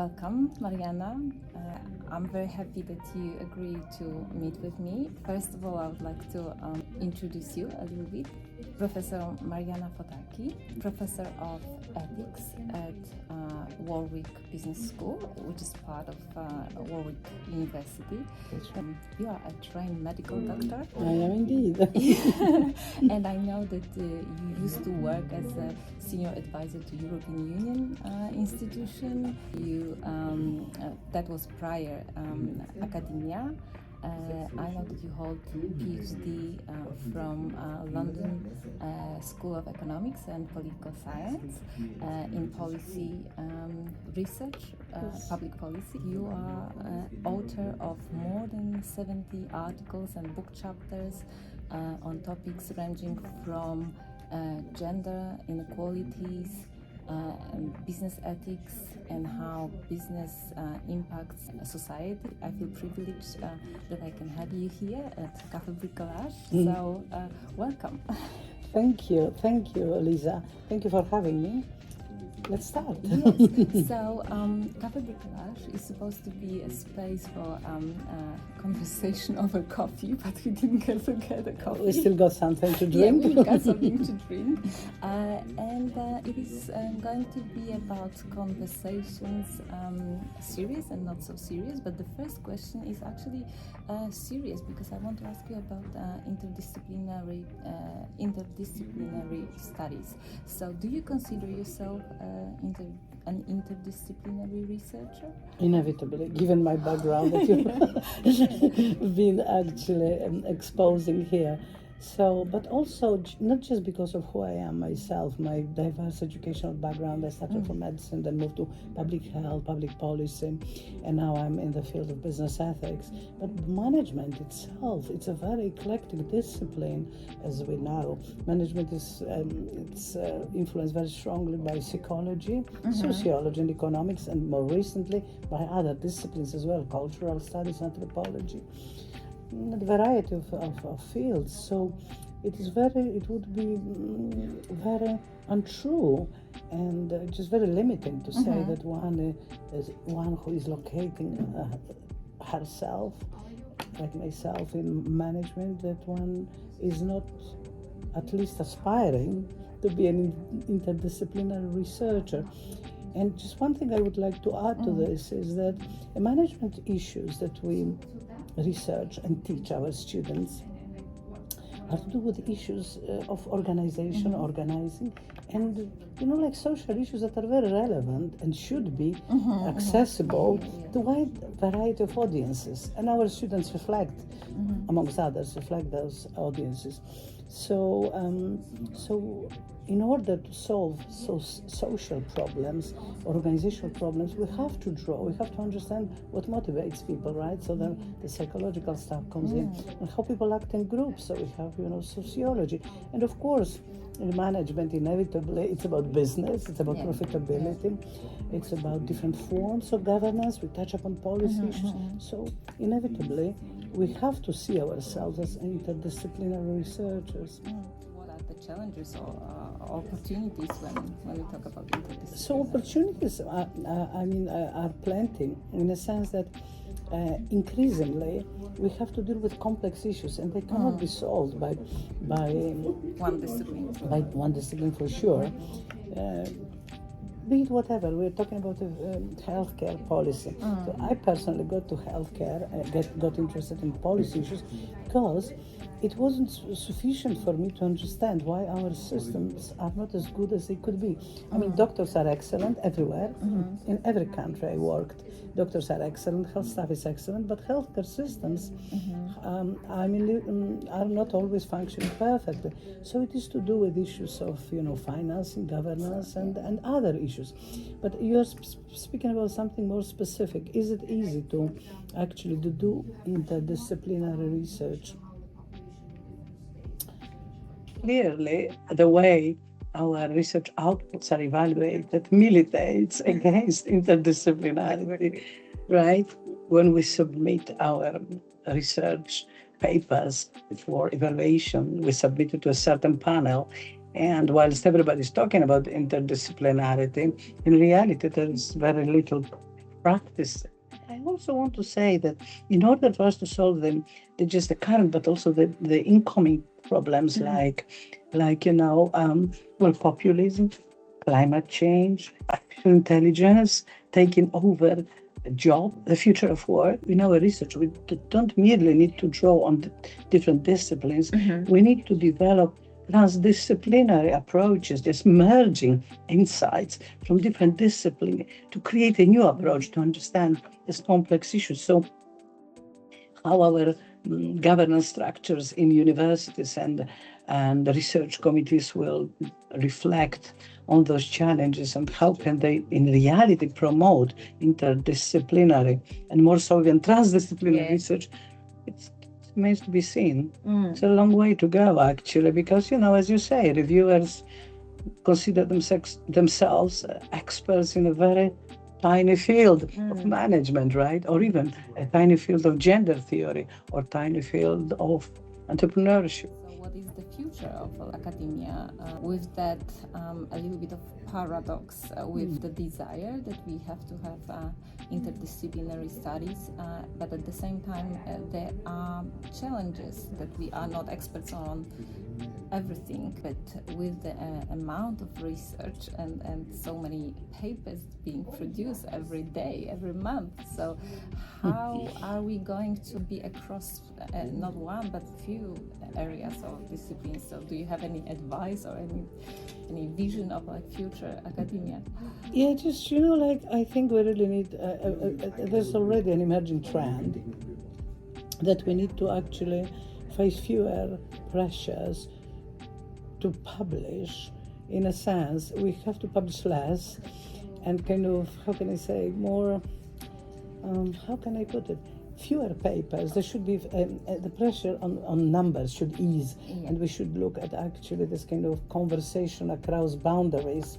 Welcome, Marianna. I'm very happy that you agreed to meet with me. First of all, I would like to introduce you a little bit. Professor Marianna Fotaki, Professor of Ethics at Warwick Business School, which is part of Warwick University. You are a trained medical doctor. I am indeed. And I know that you used to work as a senior advisor to European Union institution. That was prior academia. I know that you hold a PhD from London School of Economics and Political Science in policy research, public policy. You are author of more than 70 articles and book chapters on topics ranging from gender inequalities, business ethics, and how business impacts society. I feel privileged that I can have you here at Café Bricolage. So, welcome. Thank you, Lisa. Thank you for having me. Let's start. Yes. So, Café Bricolage is supposed to be a space for conversation over coffee, but we didn't get to get a coffee. We still got something to drink. Yeah, we got something to drink. And it is going to be about conversations, serious and not so serious. But the first question is actually serious, because I want to ask you about interdisciplinary studies. So, do you consider yourself an interdisciplinary researcher? Inevitably, given my background that you've been actually exposing here. So, but also not just because of who I am myself, my diverse educational background. I started from medicine, then moved to public health, public policy, and now I'm in the field of business ethics. But management itself, it's a very eclectic discipline, as we know. Management is influenced very strongly by psychology, sociology, and economics, and more recently by other disciplines as well, cultural studies, anthropology. A variety of fields, so it would be very untrue and just very limiting to say that one who is locating herself, like myself, in management, that one is not at least aspiring to be an interdisciplinary researcher. And just one thing I would like to add to this is that the management issues that we research and teach our students have to do with issues of organization, organizing, and like social issues that are very relevant and should be accessible to a wide variety of audiences. And our students reflect, amongst others, reflect those audiences. So, in order to solve social problems, organizational problems, we have to understand what motivates people, right? So then the psychological stuff comes in, and how people act in groups. So we have, sociology. And of course, in management, inevitably, it's about business, it's about profitability, it's about different forms of governance. We touch upon policy issues. So inevitably, we have to see ourselves as interdisciplinary researchers. What are the challenges or opportunities when we talk about interdisciplinary? So opportunities are plenty, in the sense that increasingly we have to deal with complex issues, and they cannot be solved by one discipline. By one discipline for sure. Be it whatever, we're talking about healthcare policy. So I personally got to healthcare, got interested in policy issues because it wasn't sufficient for me to understand why our systems are not as good as they could be. I mean, doctors are excellent everywhere. In every country I worked, doctors are excellent, health staff is excellent, but healthcare systems, are not always functioning perfectly. So it is to do with issues of, financing, governance, and other issues. But you're speaking about something more specific. Is it easy to actually do interdisciplinary research? Clearly, the way our research outputs are evaluated militates against interdisciplinarity, right? When we submit our research papers for evaluation, we submit it to a certain panel, and whilst everybody's talking about interdisciplinarity, in reality there is very little practice. I also want to say that in order for us to solve just the current, but also the incoming problems like populism, climate change, artificial intelligence taking over a job, the future of work. In our research, we don't merely need to draw on the different disciplines. We need to develop transdisciplinary approaches, just merging insights from different disciplines to create a new approach to understand this complex issues. So how our governance structures in universities and research committees will reflect on those challenges, and how can they in reality promote interdisciplinary and more so even transdisciplinary research. It remains to be seen. It's a long way to go, actually, because, as you say, reviewers consider themselves experts in a very tiny field of management, right? Or even a tiny field of gender theory or tiny field of entrepreneurship. So what is the future of academia with that a little bit of paradox with the desire that we have to have interdisciplinary studies, but at the same time there are challenges that we are not experts on everything, but with the amount of research and so many papers being produced every day, every month, so how are we going to be across not one but few areas of disciplines? So do you have any advice or any vision of like future academia? Yeah, just I think we really need there's already an emerging trend that we need to actually face fewer pressures to publish. In a sense, we have to publish less and kind of, how can I say, more, how can I put it, fewer papers. There should be, the pressure on numbers should ease, and we should look at actually this kind of conversation across boundaries.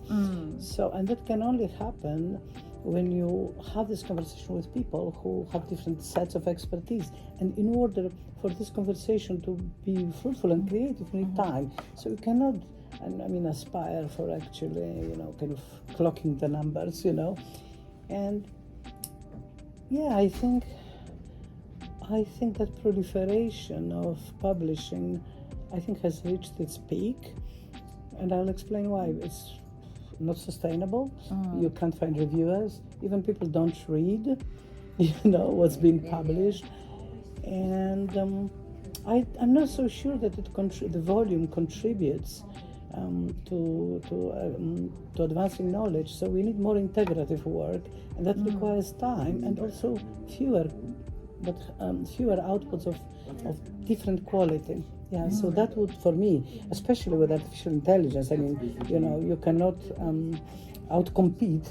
So, and that can only happen when you have this conversation with people who have different sets of expertise. And in order for this conversation to be fruitful and creative, we need time. So you cannot, aspire for actually, kind of clocking the numbers, And yeah, I think that proliferation of publishing, has reached its peak. And I'll explain why. It's not sustainable. You can't find reviewers. Even people don't read, what's being published. And I'm not so sure that the volume contributes to advancing knowledge. So we need more integrative work, and that requires time and also fewer outputs of different quality. Yeah, so that would, for me, especially with artificial intelligence, you cannot outcompete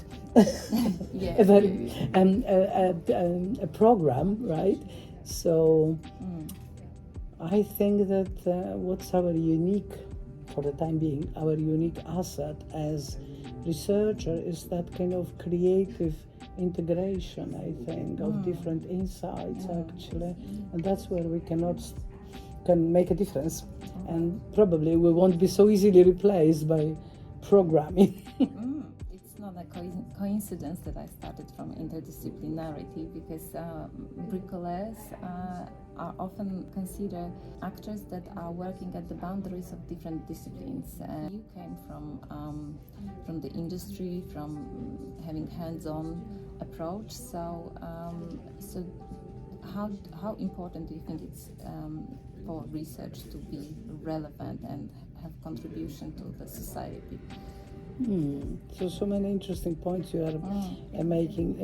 a program, right? So I think that what's our unique, for the time being, our unique asset as researcher is that kind of creative integration, I think, of different insights, actually. And that's where we can make a difference. And probably we won't be so easily replaced by programming. It's not a coincidence that I started from interdisciplinarity, because bricoleurs are often considered actors that are working at the boundaries of different disciplines. You came from the industry, from having hands-on approach. So how important do you think it's for research to be relevant and have contribution to the society? So many interesting points you are making.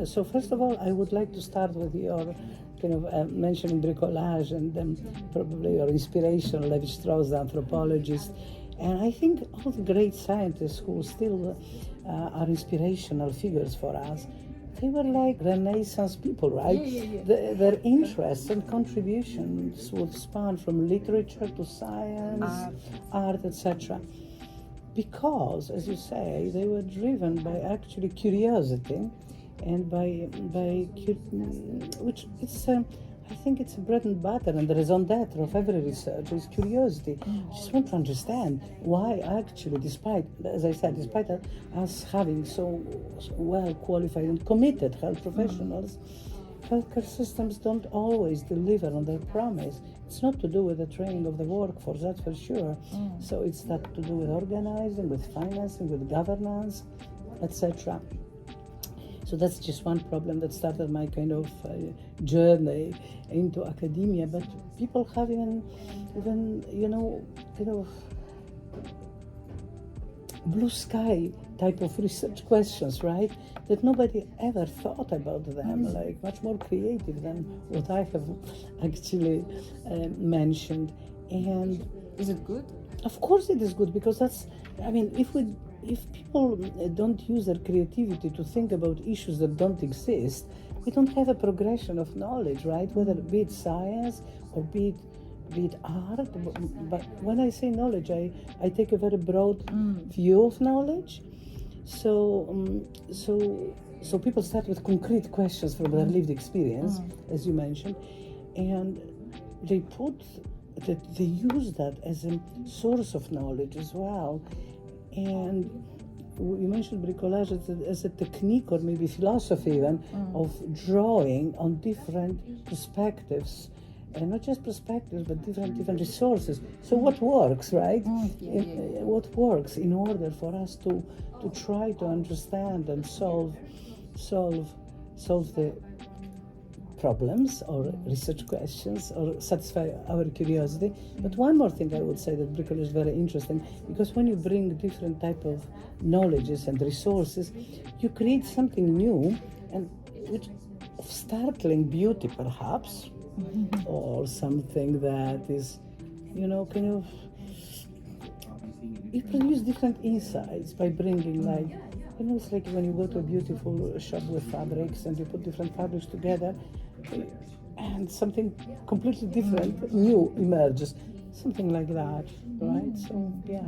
So first of all, I would like to start with your kind of mentioning bricolage and probably your inspiration, Levi-Strauss, the anthropologist. And I think all the great scientists who still are inspirational figures for us, they were like Renaissance people, right? Their interests and contributions would span from literature to science, art, etc. Because, as you say, they were driven by actually curiosity, and by which it's I think it's a bread and butter and the raison d'etre of every researcher is curiosity. I just want to understand why actually, despite, as I said, despite us having so well qualified and committed health professionals, healthcare systems don't always deliver on their promise. It's not to do with the training of the workforce, that's for sure. So it's that to do with organizing, with financing, with governance, etc. So that's just one problem that started my kind of journey into academia. But people have even kind of blue sky type of research questions, right? That nobody ever thought about them, like much more creative than what I have actually mentioned. And is it good? of course it is good, because that's, I mean, if people don't use their creativity to think about issues that don't exist, we don't have a progression of knowledge, right? Whether be it science or be it art. But when I say knowledge, I take a very broad view of knowledge. So people start with concrete questions from their lived experience, as you mentioned, and they use that as a source of knowledge as well. And you mentioned bricolage as a technique, or maybe philosophy even, of drawing on different perspectives, and not just perspectives, but different resources. So what works, right? What works in order for us to try to understand and solve the problems or research questions, or satisfy our curiosity. But one more thing I would say, that bricolage is very interesting, because when you bring different type of knowledges and resources, you create something new and which of startling beauty, perhaps, or something that is, kind of, you produce different insights by bringing, like, it's like when you go to a beautiful shop with fabrics and you put different fabrics together, and something completely different, new emerges, something like that, right? So, yeah.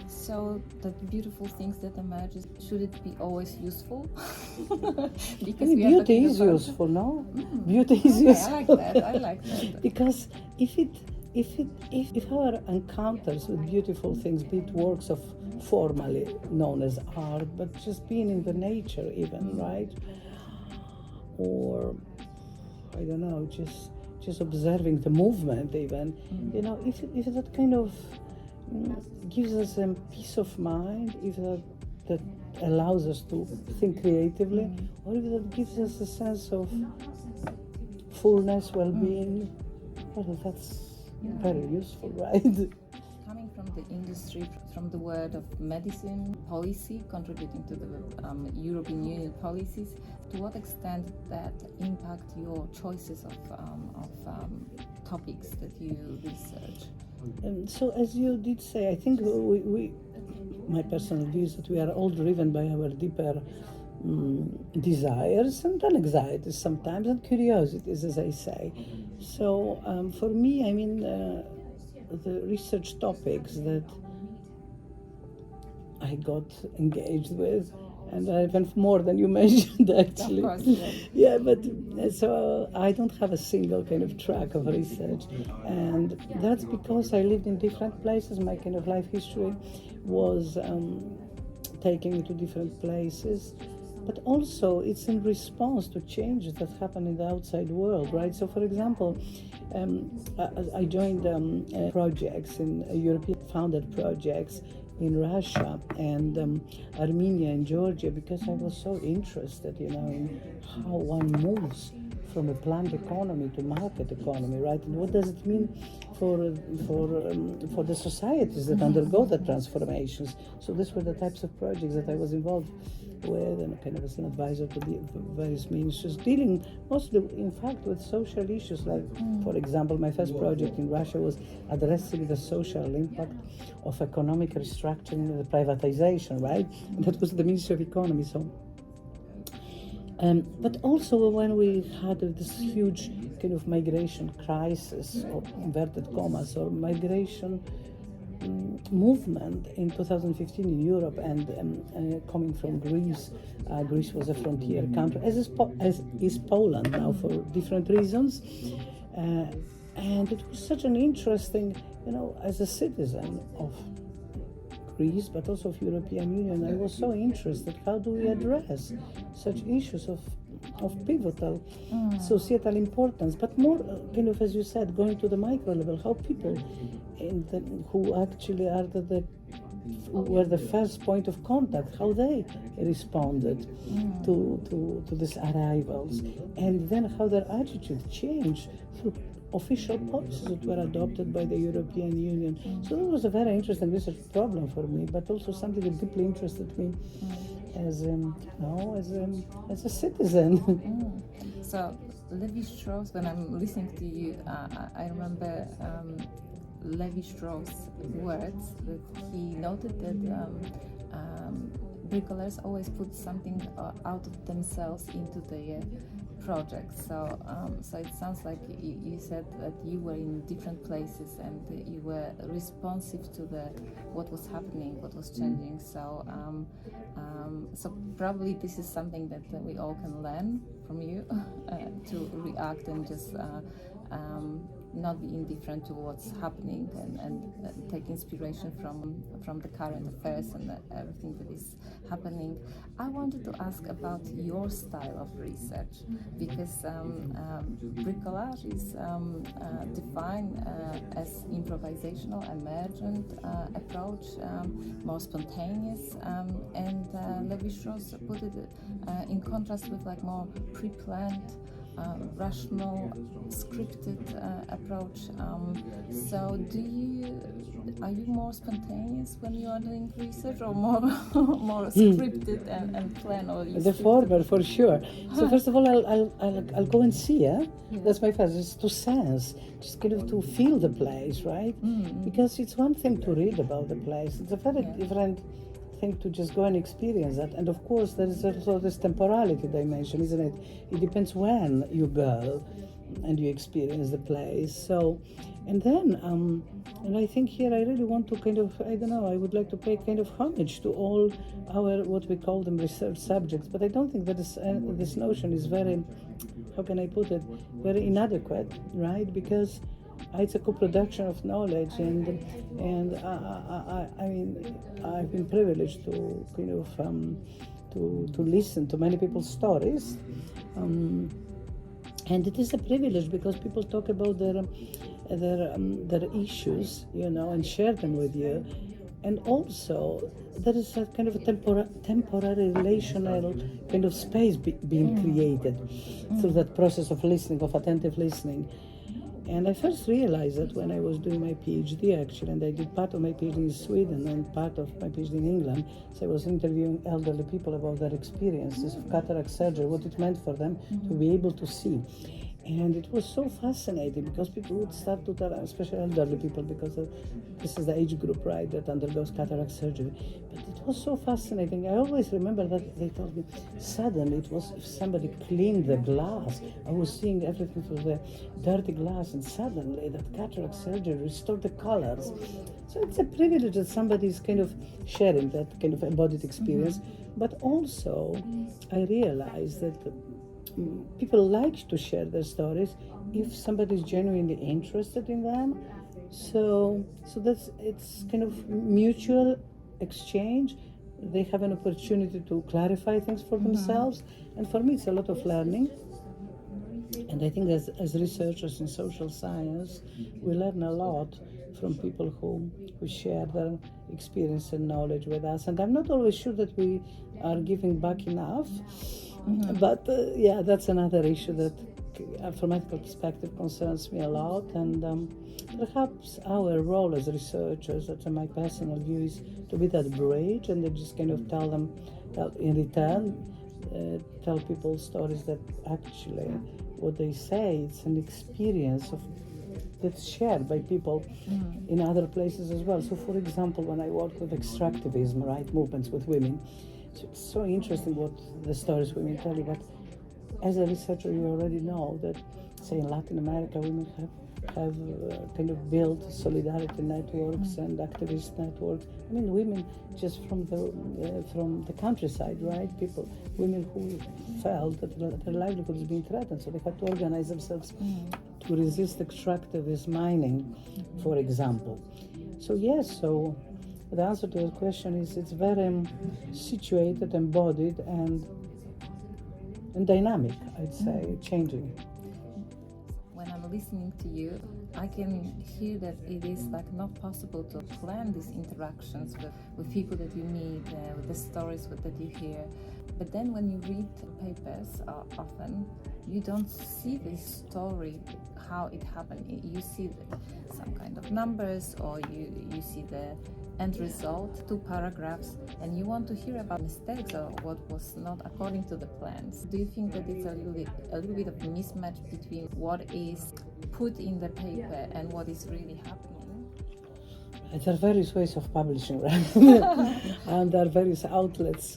So the beautiful things that emerge, should it be always useful? Because beauty is useful, no? Beauty is useful. I like that. Because if our encounters with beautiful things, be it works of formally known as art, but just being in the nature even, right? Or, I don't know, just observing the movement even, if that kind of gives us a peace of mind, if that allows us to think creatively, or if that gives us a sense of fullness, well-being, well, that's very useful, right? Coming from the industry, from the world of medicine policy, contributing to the European Union policies, to what extent that impact your choices of topics that you research? So, as you did say, I think my personal view is that we are all driven by our deeper desires and anxieties sometimes, and curiosities, as I say. So, for me, I mean, the research topics that I got engaged with, and even more than you mentioned, actually. Of course, yes. Yeah, but so I don't have a single kind of track of research, and that's because I lived in different places. My kind of life history was taking me to different places, but also it's in response to changes that happen in the outside world, right? So, for example, I joined projects in European-founded projects in Russia and Armenia and Georgia, because I was so interested, in how one moves from a planned economy to market economy, right? And what does it mean for the societies that undergo the transformations? So these were the types of projects that I was involved with, and kind of as an advisor to the various ministers, dealing mostly, in fact, with social issues. Like, for example, my first project in Russia was addressing the social impact of economic restructuring and privatization, right? And that was the Ministry of Economy. So, but also when we had this huge kind of migration crisis, or inverted commas, or migration movement in 2015 in Europe, and coming from Greece. Greece was a frontier country, as is Poland now for different reasons. And it was such an interesting, as a citizen of Greece, but also of European Union, I was so interested, how do we address such issues of pivotal societal importance, but more as you said, going to the micro level, how people who actually are were the first point of contact, how they responded to these arrivals, and then how their attitude changed through official policies that were adopted by the European Union. So it was a very interesting research problem for me, but also something that deeply interested me as a citizen. So Levi-Strauss, when I'm listening to you, I remember Levi-Strauss' words that he noted that bricoleurs always put something out of themselves into their projects. So it sounds like you said that you were in different places and you were responsive to what was happening, what was changing. So probably this is something that we all can learn from you to react and just not be indifferent to what's happening and take inspiration from the current affairs and everything that is happening. I wanted to ask about your style of research, because bricolage is defined as improvisational, emergent approach, more spontaneous, and Levi-Strauss put it in contrast with more pre-planned, rational, scripted approach. So are you more spontaneous when you are doing research, or more scripted and planned? Or the former, for sure. So first of all, I'll go and see. Yeah? That's my first. It's to sense, just to feel the place, right? Mm-hmm. Because it's one thing to read about the place. It's a very different thing to just go and experience that. And of course, there is also this temporality dimension, isn't it? It depends when you go and you experience the place. So, and then, and I think here I really want to I would like to pay homage to all our, what we call them, research subjects. But I don't think that this notion is very, how can I put it, very inadequate, right? Because it's a co-production of knowledge, and I mean, I've been privileged to to listen to many people's stories, and it is a privilege because people talk about their issues, and share them with you, and also there is a temporary relational space being created through that process of listening, of attentive listening. And I first realized that when I was doing my PhD, actually, and I did part of my PhD in Sweden and part of my PhD in England. So I was interviewing elderly people about their experiences of cataract surgery, what it meant for them to be able to see. And it was so fascinating because people would start to tell, especially elderly people, because this is the age group, right, that undergoes cataract surgery. But it was so fascinating. I always remember that they told me suddenly it was if somebody cleaned the glass. I was seeing everything through the dirty glass, and suddenly that cataract surgery restored the colors. So it's a privilege that somebody is sharing that embodied experience. But also, I realized that people like to share their stories if somebody is genuinely interested in them. So it's mutual exchange. They have an opportunity to clarify things for themselves, and for me, it's a lot of learning. And I think as researchers in social science, we learn a lot from people who share their experience and knowledge with us. And I'm not always sure that we are giving back enough. But that's another issue that, from ethical perspective, concerns me a lot. And perhaps our role as researchers, that's my personal view, is to be that bridge and then just tell in return, tell people stories that actually, what they say, it's an experience that's shared by people in other places as well. So, for example, when I work with extractivism, right, movements with women, it's so interesting what the stories women tell you. But as a researcher, you already know that, say, in Latin America, women have have kind of built solidarity networks and activist networks. I mean, women just from the countryside, right? Women who felt that their livelihood was being threatened, so they had to organize themselves to resist extractivist mining, for example. So yes, so the answer to the question is it's very situated, embodied, and dynamic, I'd say, changing. When I'm listening to you, I can hear that it is like not possible to plan these interactions with people that you meet, with the stories that you hear. But then when you read papers, often you don't see this story, how it happened. You see some kind of numbers, or you see the end result, 2 paragraphs, and you want to hear about mistakes or what was not according to the plans. Do you think that it's a little bit of a mismatch between what is put in the paper and what is really happening? There are various ways of publishing, right? And there are various outlets.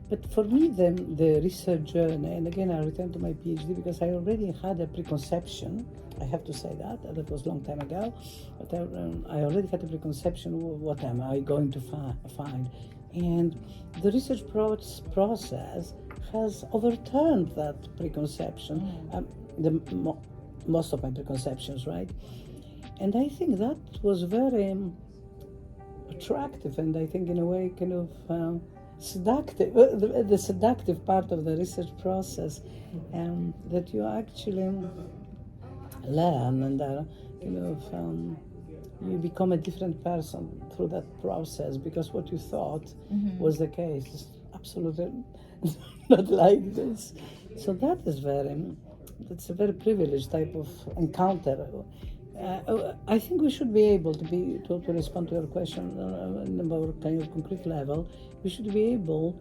But for me, the research journey, and again, I return to my PhD because I already had a preconception. I have to say that was a long time ago, but I already had a preconception of what am I going to find. And the research process has overturned that preconception, most of my preconceptions, right? And I think that was very attractive, and I think in a way kind of seductive, the seductive part of the research process, that you actually learn and you become a different person through that process, because what you thought was the case is absolutely not like this. So that's a very privileged type of encounter. I think we should be able to respond to your question on a more kind of concrete level. We should be able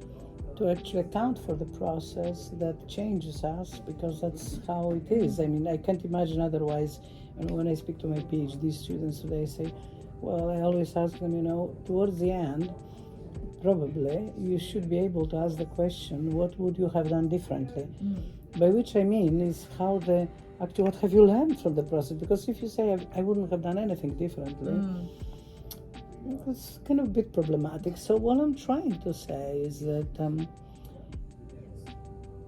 to actually account for the process that changes us, because that's how it is. I mean, I can't imagine otherwise. And when I speak to my PhD students, they say, well, I always ask them, towards the end, probably you should be able to ask the question, what would you have done differently? By which I mean is actually, what have you learned from the process? Because if you say, I wouldn't have done anything differently, it's kind of a bit problematic. So what I'm trying to say is that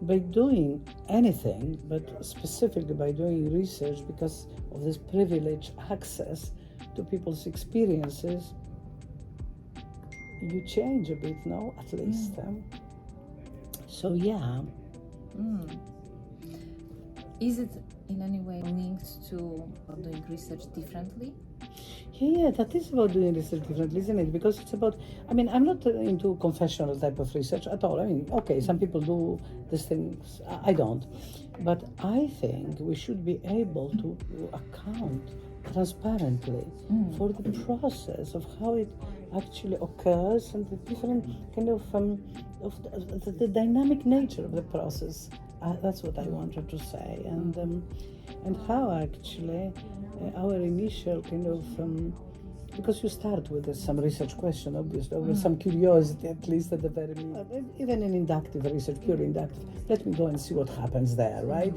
by doing anything, but specifically by doing research, because of this privileged access to people's experiences, you change a bit, no? At least. So yeah. Is it in any way linked to doing research differently? Yeah, that is about doing research differently, isn't it? Because it's about, I'm not into confessional type of research at all. Okay, some people do these things, I don't. But I think we should be able to account transparently for the process of how it actually occurs and the different kind of the dynamic nature of the process. That's what I wanted to say, and how actually our initial kind of because you start with some research question, obviously, or with some curiosity, at least at the very least. Even in inductive research, pure inductive, let me go and see what happens there, right?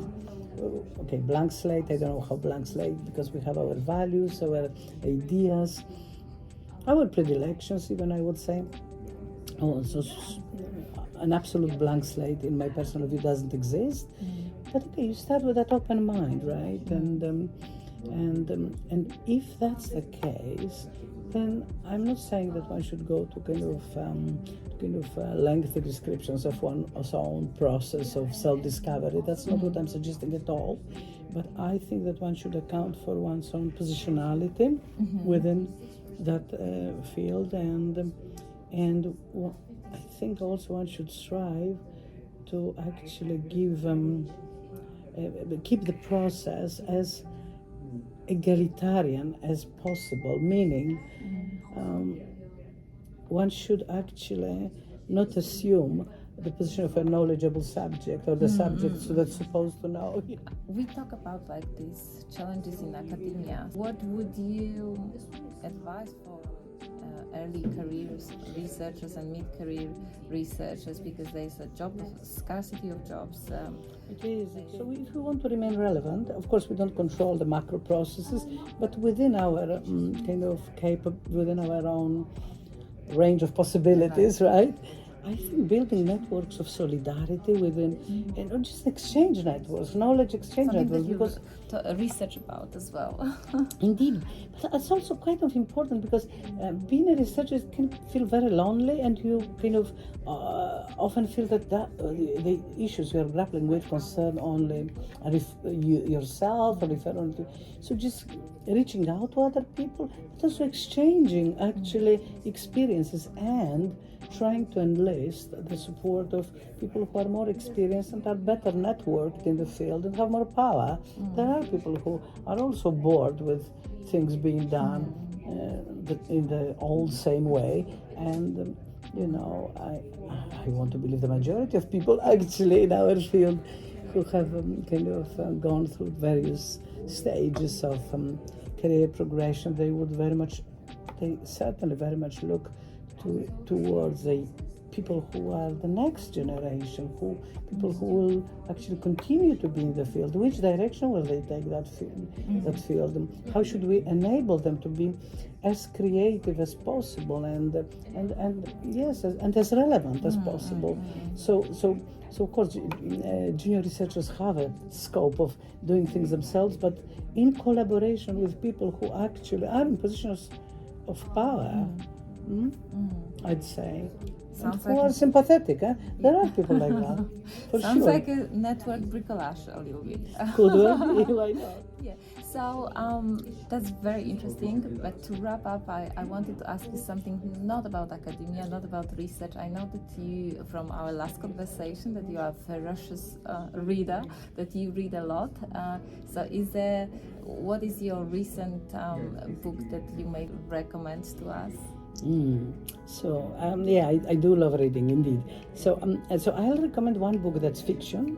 Okay, blank slate. I don't know how blank slate, because we have our values, our ideas, our predilections, even I would say. So an absolute blank slate, in my personal view, doesn't exist. But okay, you start with that open mind, right? And if that's the case, then I'm not saying that one should go to kind of lengthy descriptions of one's own process of self-discovery. That's not what I'm suggesting at all. But I think that one should account for one's own positionality within that field, and I think also one should strive to actually keep the process as egalitarian as possible, meaning one should actually not assume the position of a knowledgeable subject or the subject that's supposed to know. We talk about like these challenges in academia. What would you advise for early careers researchers and mid-career researchers, because there's a scarcity of jobs. It is. So if we want to remain relevant, of course we don't control the macro processes, but within our within our own range of possibilities, right? I think building networks of solidarity within, and not just exchange networks, knowledge exchange Something networks, that you research about as well. Indeed, but it's also kind of important because being a researcher can feel very lonely, and you kind of often feel that the issues you are grappling with concern only yourself or refer only to. So just reaching out to other people, but also exchanging actually experiences and trying to enlist the support of people who are more experienced and are better networked in the field and have more power. There are people who are also bored with things being done in the old same way, and I want to believe the majority of people actually in our field who have gone through various stages of career progression, they certainly very much look towards the people who are the next generation, people who will actually continue to be in the field. Which direction will they take that field? And how should we enable them to be as creative as possible and as relevant as possible? So of course, junior researchers have a scope of doing things themselves, but in collaboration with people who actually are in positions of power. I'd say. Sounds who like are sympathetic, huh? There are people like that, for sounds sure. like a network bricolage a little bit. Could well be, why not? Yeah. So that's very interesting. But to wrap up, I wanted to ask you something not about academia, not about research. I know that you, from our last conversation, that you are a ferocious reader, that you read a lot. So what is your recent book that you may recommend to us? I do love reading indeed. So I'll recommend one book that's fiction,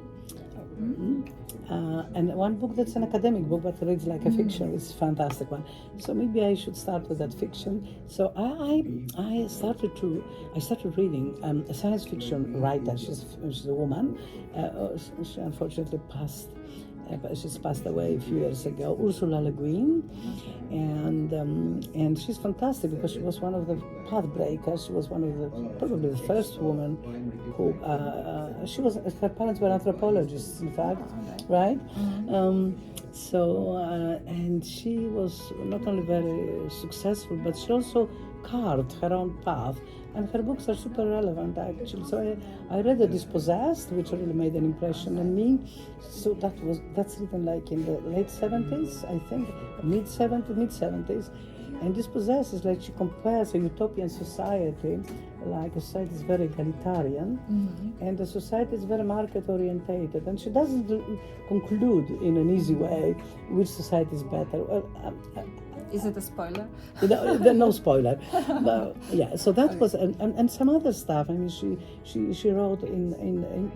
and one book that's an academic book but reads like a fiction. It's a fantastic one. So maybe I should start with that fiction. So I started reading a science fiction writer. She's a woman. She unfortunately she's passed away a few years ago, Ursula Le Guin, and she's fantastic because she was one of the path breakers. She was probably the first woman who her parents were anthropologists, in fact, right? And she was not only very successful, but she also carved her own path, and her books are super relevant actually. So I read The Dispossessed, which really made an impression on me. So that's written like in the late 70s, I think, mid 70s. And Dispossessed is like she compares a utopian society, like a society is very egalitarian, and the society is very market orientated, and she doesn't conclude in an easy way which society is better. Is it a spoiler? No spoiler. No, yeah. So that was and some other stuff. I mean, she wrote in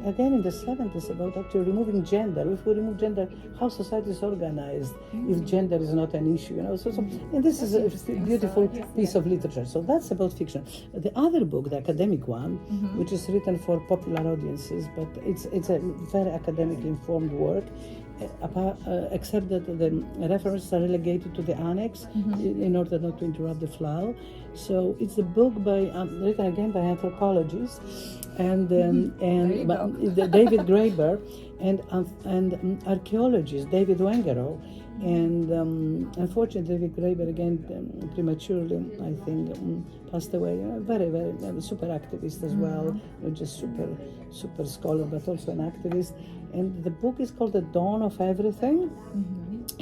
again in the 70s about actually removing gender. If we remove gender, how society is organized if gender is not an issue, So and this is a beautiful piece of literature. So that's about fiction. The other book, the academic one, which is written for popular audiences, but it's a very academically informed work. Except that the references are relegated to the annex in order not to interrupt the flow. So it's a book written again by anthropologists and David Graeber and archaeologist David Wengerow. And unfortunately, David Graeber again prematurely, I think, passed away. Very, very super activist as well, not just super scholar, but also an activist. And the book is called The Dawn of Everything.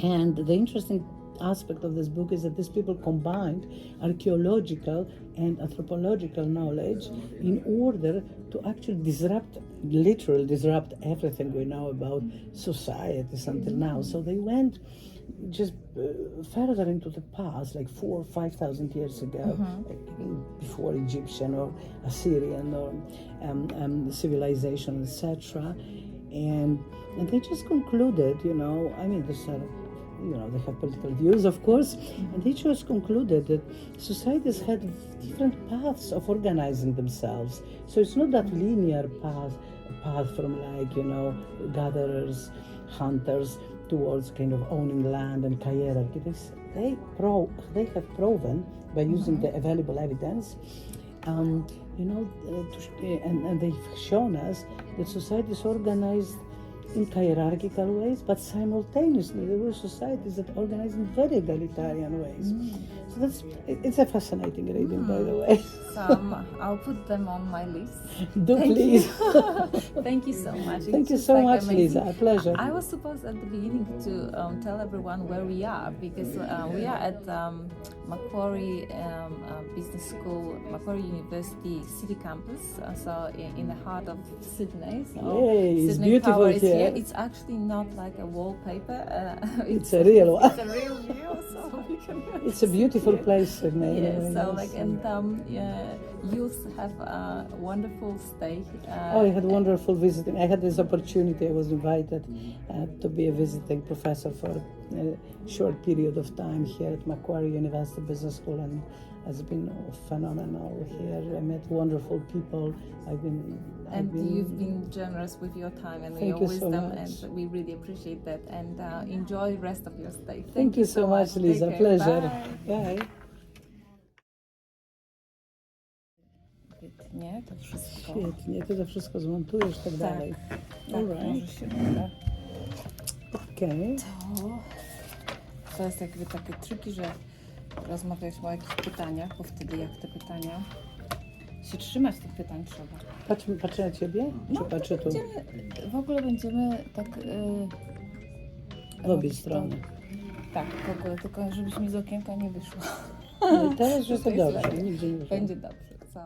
And the interesting aspect of this book is that these people combined archaeological and anthropological knowledge in order to actually literally disrupt everything we know about societies until now. So they went just further into the past, like 4,000 or 5,000 years ago, before Egyptian or Assyrian or civilization, etc. And they just concluded, I mean, these are they have political views, of course, and each was concluded that societies had different paths of organizing themselves. So it's not that linear path from gatherers, hunters, towards kind of owning land and hierarchy. They have proven by using the available evidence, and they've shown us that society is organized in hierarchical ways, but simultaneously there were societies that organized in very egalitarian ways. So it's a fascinating reading, by the way. So I'll put them on my list. Do please. Thank you so much. Thank you so much, amazing. Lisa. A pleasure. I was supposed at the beginning to tell everyone where we are, because we are at Macquarie Business School, Macquarie University City Campus, so in the heart of Sydney. So Yay, it's Sydney beautiful Tower is here. here. It's actually not like a wallpaper. It's a real one. It's a real view, so we can. It's a beautiful place, Sydney. Yes, so youth have a wonderful stay. I had wonderful visiting. I had this opportunity. I was invited to be a visiting professor for a short period of time here at Macquarie University Business School, and it's been phenomenal here. I met wonderful people. You've been generous with your time and your wisdom, and we really appreciate that. And enjoy the rest of your stay. Thank you so much, Lisa. Pleasure. Bye. Nie, to wszystko. Świetnie, ty to wszystko zmontujesz, tak dalej. Może się uda. Okej. To jest jakby takie triki, że rozmawialiśmy o jakichś pytaniach, bo wtedy jak te pytania się trzymać tych pytań trzeba. Patrzę na ciebie? Czy patrzę tu? W ogóle będziemy tak w obie strony. Tak, w ogóle, tylko żebyś mi z okienka nie wyszła. Teraz, że to dobrze, nigdzie nie wyszło. Będzie dobrze. So.